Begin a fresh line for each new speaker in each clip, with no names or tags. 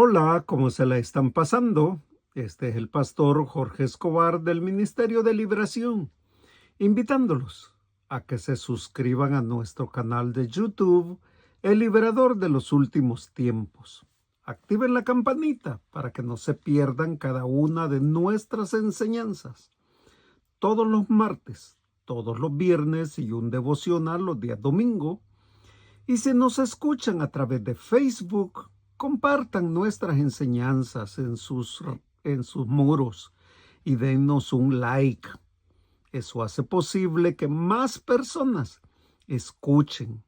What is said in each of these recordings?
Hola, ¿cómo se la están pasando? Este es el pastor Jorge Escobar del Ministerio de Liberación, invitándolos a que se suscriban a nuestro canal de YouTube, El Liberador de los Últimos Tiempos. Activen la campanita para que no se pierdan cada una de nuestras enseñanzas. Todos los martes, todos los viernes y un devocional los días domingo. Y si nos escuchan a través de Facebook, compartan nuestras enseñanzas en sus muros y denos un like. Eso hace posible que más personas escuchen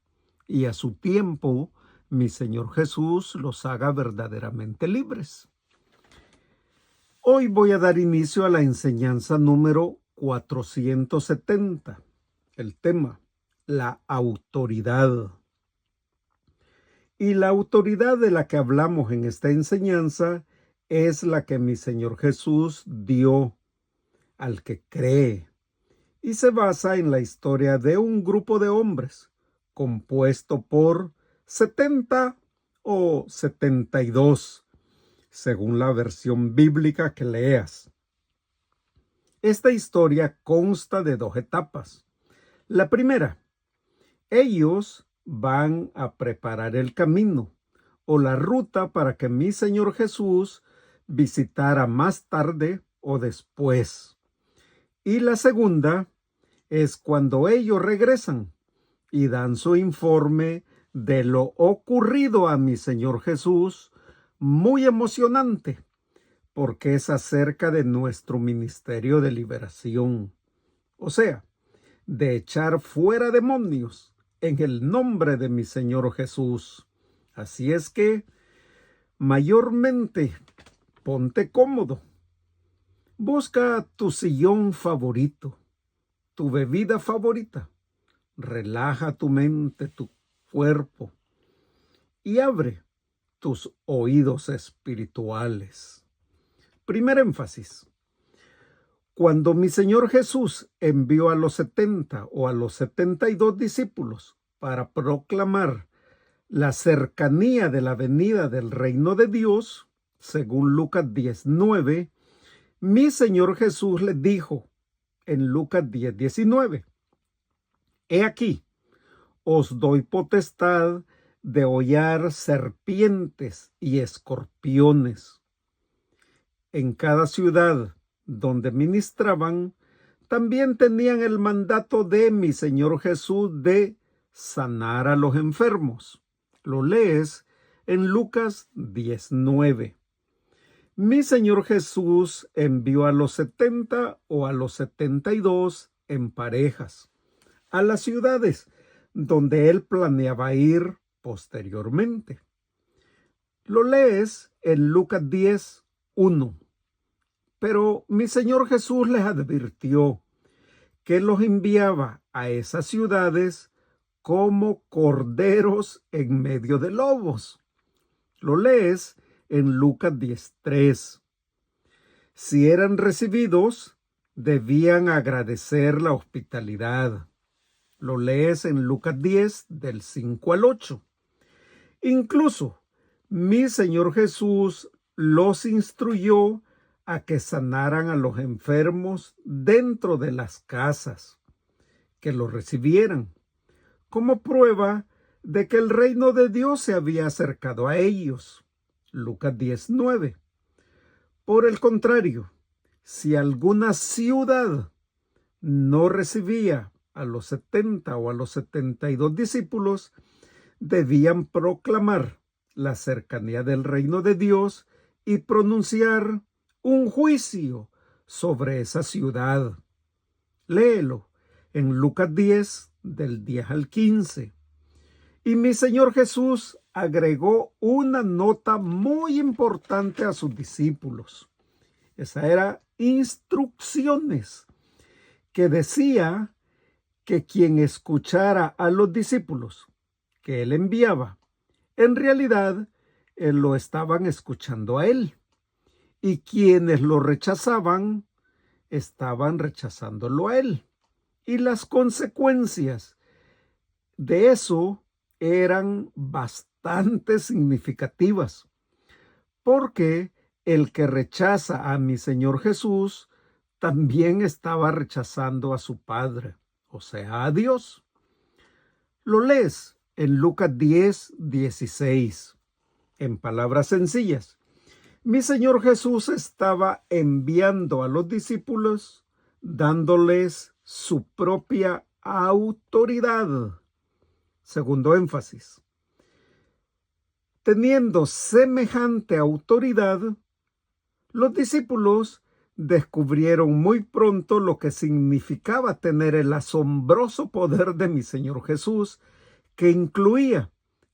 y a su tiempo mi Señor Jesús los haga verdaderamente libres. Hoy voy a dar inicio a la enseñanza número 470. El tema, la autoridad. Y la autoridad de la que hablamos en esta enseñanza es la que mi Señor Jesús dio al que cree, y se basa en la historia de un grupo de hombres compuesto por 70 o 72, según la versión bíblica que leas. Esta historia consta de dos etapas. La primera, ellos van a preparar el camino o la ruta para que mi Señor Jesús visitara más tarde o después. Y la segunda es cuando ellos regresan y dan su informe de lo ocurrido a mi Señor Jesús, muy emocionante, porque es acerca de nuestro ministerio de liberación, o sea, de echar fuera demonios en el nombre de mi Señor Jesús. Así es que, mayormente, ponte cómodo. Busca tu sillón favorito, tu bebida favorita. Relaja tu mente, tu cuerpo y abre tus oídos espirituales. Primer énfasis. Cuando mi Señor Jesús envió a los 70 o a los 72 discípulos para proclamar la cercanía de la venida del reino de Dios, según Lucas 10:9, mi Señor Jesús les dijo en Lucas 10:19, he aquí, os doy potestad de hollar serpientes y escorpiones. En cada ciudad donde ministraban, también tenían el mandato de mi Señor Jesús de sanar a los enfermos. Lo lees en Lucas 10:9. Mi Señor Jesús envió a los 70 o a los 72 en parejas a las ciudades donde él planeaba ir posteriormente. Lo lees en Lucas 10:1. Pero mi Señor Jesús les advirtió que los enviaba a esas ciudades como corderos en medio de lobos. Lo lees en Lucas 10:3. Si eran recibidos, debían agradecer la hospitalidad. Lo lees en Lucas 10, del 5 al 8. Incluso, mi Señor Jesús los instruyó a que sanaran a los enfermos dentro de las casas, que los recibieran, como prueba de que el reino de Dios se había acercado a ellos. Lucas 10:9. Por el contrario, si alguna ciudad no recibía a los 70 o a los 72 discípulos, debían proclamar la cercanía del reino de Dios y pronunciar un juicio sobre esa ciudad. Léelo en Lucas 10, del 10 al 15. Y mi Señor Jesús agregó una nota muy importante a sus discípulos. Esa era instrucciones que decía que quien escuchara a los discípulos que él enviaba, en realidad lo estaban escuchando a él. Y quienes lo rechazaban, estaban rechazándolo a él. Y las consecuencias de eso eran bastante significativas, porque el que rechaza a mi Señor Jesús también estaba rechazando a su Padre, o sea, a Dios. Lo lees en Lucas 10:16, en palabras sencillas. Mi Señor Jesús estaba enviando a los discípulos, dándoles su propia autoridad. Segundo énfasis. Teniendo semejante autoridad, los discípulos descubrieron muy pronto lo que significaba tener el asombroso poder de mi Señor Jesús, que incluía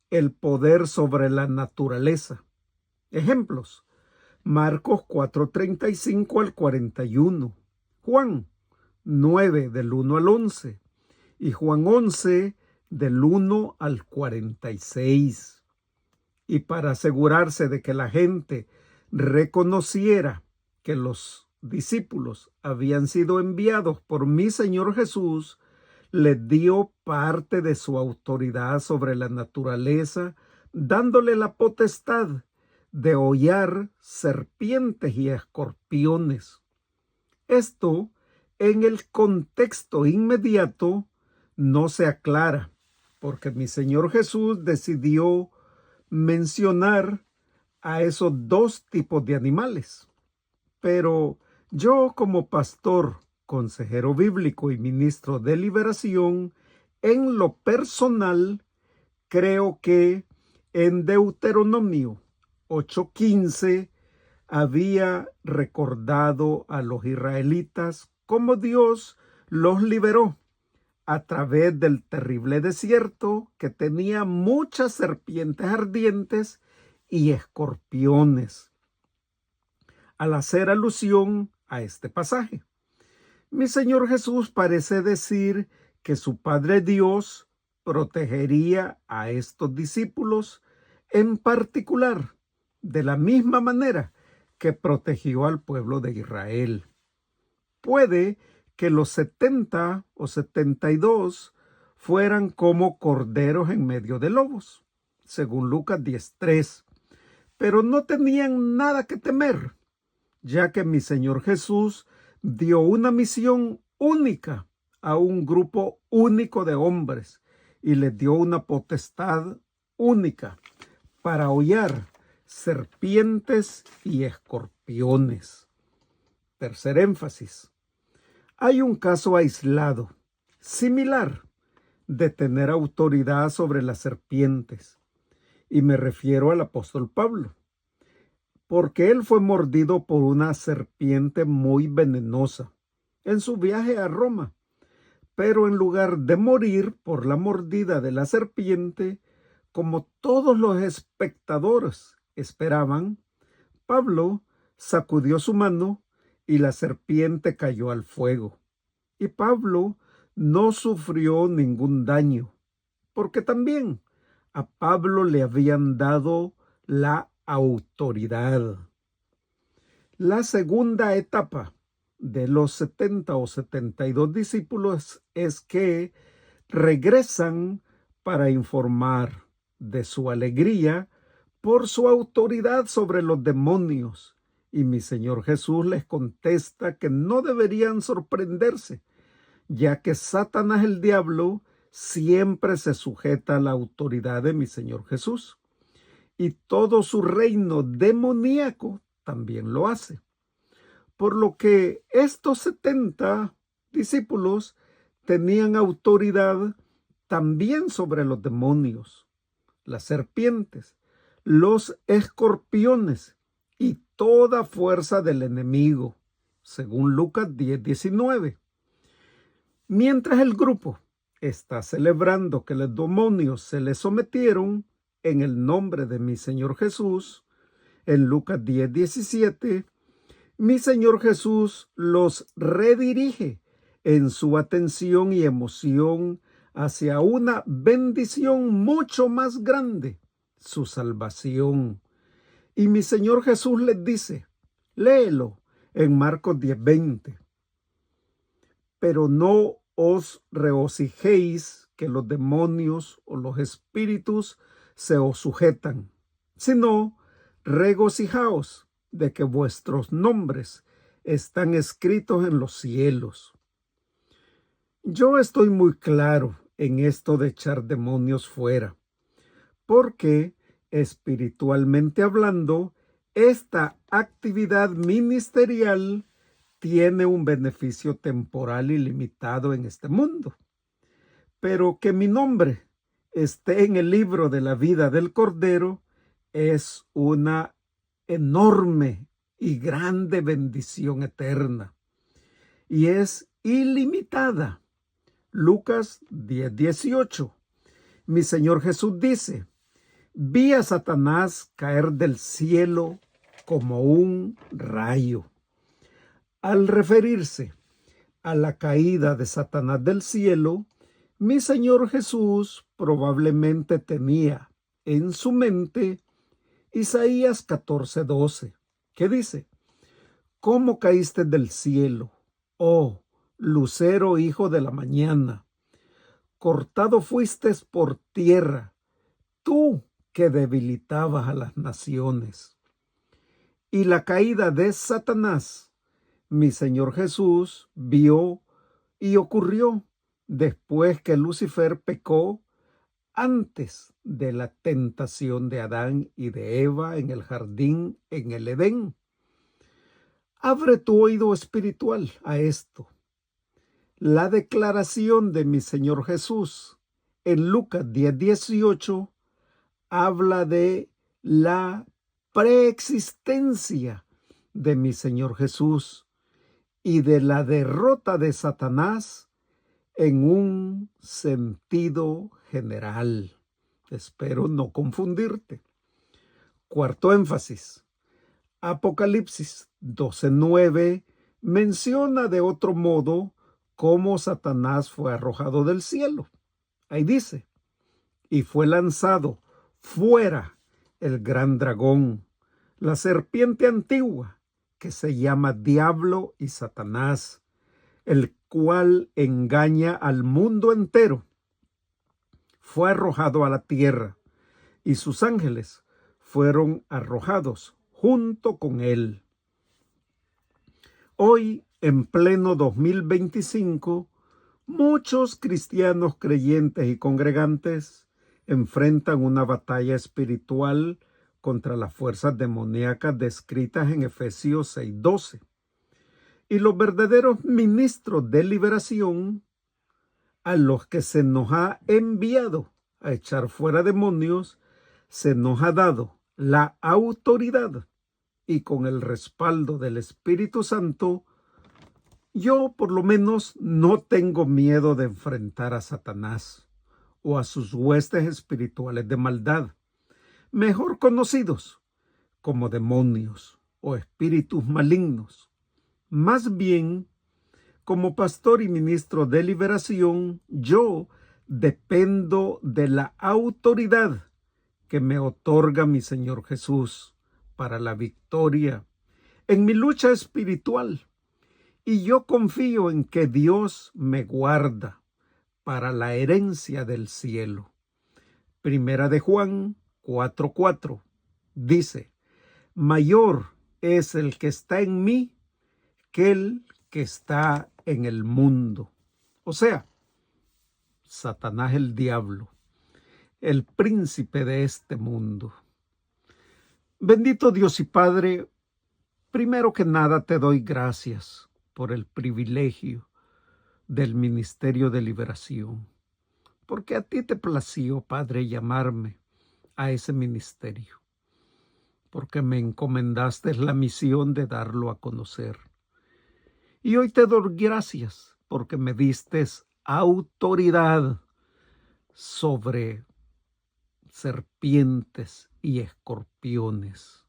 el poder sobre la naturaleza. Ejemplos: Marcos 4:35 al 41, Juan 9 del 1 al 11 y Juan 11 del 1 al 46. Y para asegurarse de que la gente reconociera que los discípulos habían sido enviados por mi Señor Jesús, les dio parte de su autoridad sobre la naturaleza, dándole la potestad de hollar serpientes y escorpiones. Esto, en el contexto inmediato, no se aclara, porque mi Señor Jesús decidió mencionar a esos dos tipos de animales. Pero yo, como pastor, consejero bíblico y ministro de liberación, en lo personal, creo que en Deuteronomio 8:15 había recordado a los israelitas cómo Dios los liberó a través del terrible desierto que tenía muchas serpientes ardientes y escorpiones, al hacer alusión a este pasaje. Mi Señor Jesús parece decir que su Padre Dios protegería a estos discípulos en particular, de la misma manera que protegió al pueblo de Israel. Puede que los 70 o 72 fueran como corderos en medio de lobos, según Lucas 10:3, pero no tenían nada que temer, ya que mi Señor Jesús dio una misión única a un grupo único de hombres y les dio una potestad única para hollar serpientes y escorpiones. Tercer énfasis. Hay un caso aislado, similar, de tener autoridad sobre las serpientes, y me refiero al apóstol Pablo, porque él fue mordido por una serpiente muy venenosa en su viaje a Roma, pero en lugar de morir por la mordida de la serpiente, como todos los espectadores esperaban, Pablo sacudió su mano y la serpiente cayó al fuego. Y Pablo no sufrió ningún daño, porque también a Pablo le habían dado la autoridad. La segunda etapa de los 70 o 72 discípulos es que regresan para informar de su alegría por su autoridad sobre los demonios. Y mi Señor Jesús les contesta que no deberían sorprenderse, ya que Satanás, el diablo, siempre se sujeta a la autoridad de mi Señor Jesús. Y todo su reino demoníaco también lo hace. Por lo que estos 70 discípulos tenían autoridad también sobre los demonios, las serpientes, los escorpiones y toda fuerza del enemigo, según Lucas 10:19. Mientras el grupo está celebrando que los demonios se les sometieron en el nombre de mi Señor Jesús, en Lucas 10:17, mi Señor Jesús los redirige en su atención y emoción hacia una bendición mucho más grande, su salvación. Y mi Señor Jesús les dice, léelo en Marcos 10:20, pero no os regocijéis que los demonios o los espíritus se os sujetan, sino regocijaos de que vuestros nombres están escritos en los cielos. Yo estoy muy claro en esto de echar demonios fuera, porque espiritualmente hablando, esta actividad ministerial tiene un beneficio temporal y limitado en este mundo. Pero que mi nombre esté en el libro de la vida del Cordero es una enorme y grande bendición eterna. Y es ilimitada. Lucas 10:18. Mi Señor Jesús dice: vi a Satanás caer del cielo como un rayo. Al referirse a la caída de Satanás del cielo, mi Señor Jesús probablemente tenía en su mente Isaías 14:12, que dice: ¿cómo caíste del cielo, oh lucero hijo de la mañana? Cortado fuiste por tierra, tú que debilitabas a las naciones. Y la caída de Satanás, mi Señor Jesús vio y ocurrió después que Lucifer pecó antes de la tentación de Adán y de Eva en el jardín, en el Edén. Abre tu oído espiritual a esto. La declaración de mi Señor Jesús en Lucas 10:18 habla de la preexistencia de mi Señor Jesús y de la derrota de Satanás en un sentido general. Espero no confundirte. Cuarto énfasis. Apocalipsis 12:9 menciona de otro modo cómo Satanás fue arrojado del cielo. Ahí dice: y fue lanzado fuera el gran dragón, la serpiente antigua, que se llama Diablo y Satanás, el cual engaña al mundo entero. Fue arrojado a la tierra, y sus ángeles fueron arrojados junto con él. Hoy, en pleno 2025, muchos cristianos creyentes y congregantes enfrentan una batalla espiritual contra las fuerzas demoníacas descritas en Efesios 6:12. Y los verdaderos ministros de liberación, a los que se nos ha enviado a echar fuera demonios, se nos ha dado la autoridad, y con el respaldo del Espíritu Santo, yo por lo menos no tengo miedo de enfrentar a Satanás o a sus huestes espirituales de maldad, mejor conocidos como demonios o espíritus malignos. Más bien, como pastor y ministro de liberación, yo dependo de la autoridad que me otorga mi Señor Jesús para la victoria en mi lucha espiritual. Y yo confío en que Dios me guarda para la herencia del cielo. Primera de Juan 4:4 dice: mayor es el que está en mí que el que está en el mundo. O sea, Satanás, el diablo, el príncipe de este mundo. Bendito Dios y Padre, primero que nada te doy gracias por el privilegio del ministerio de liberación, porque a ti te plació, Padre, llamarme a ese ministerio, porque me encomendaste la misión de darlo a conocer. Y hoy te doy gracias porque me diste autoridad sobre serpientes y escorpiones,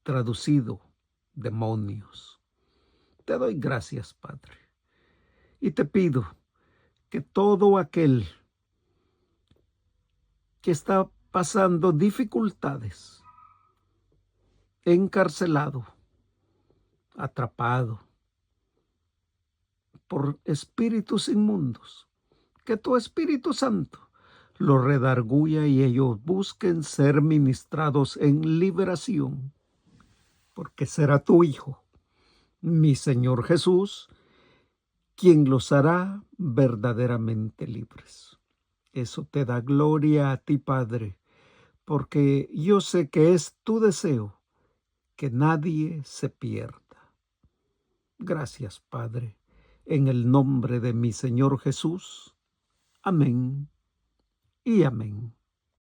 traducido, demonios. Te doy gracias, Padre, y te pido que todo aquel que está pasando dificultades, encarcelado, atrapado por espíritus inmundos, que tu Espíritu Santo los redarguya y ellos busquen ser ministrados en liberación, porque será tu Hijo, mi Señor Jesús, quien los hará verdaderamente libres. Eso te da gloria a ti, Padre, porque yo sé que es tu deseo que nadie se pierda. Gracias, Padre, en el nombre de mi Señor Jesús. Amén y amén.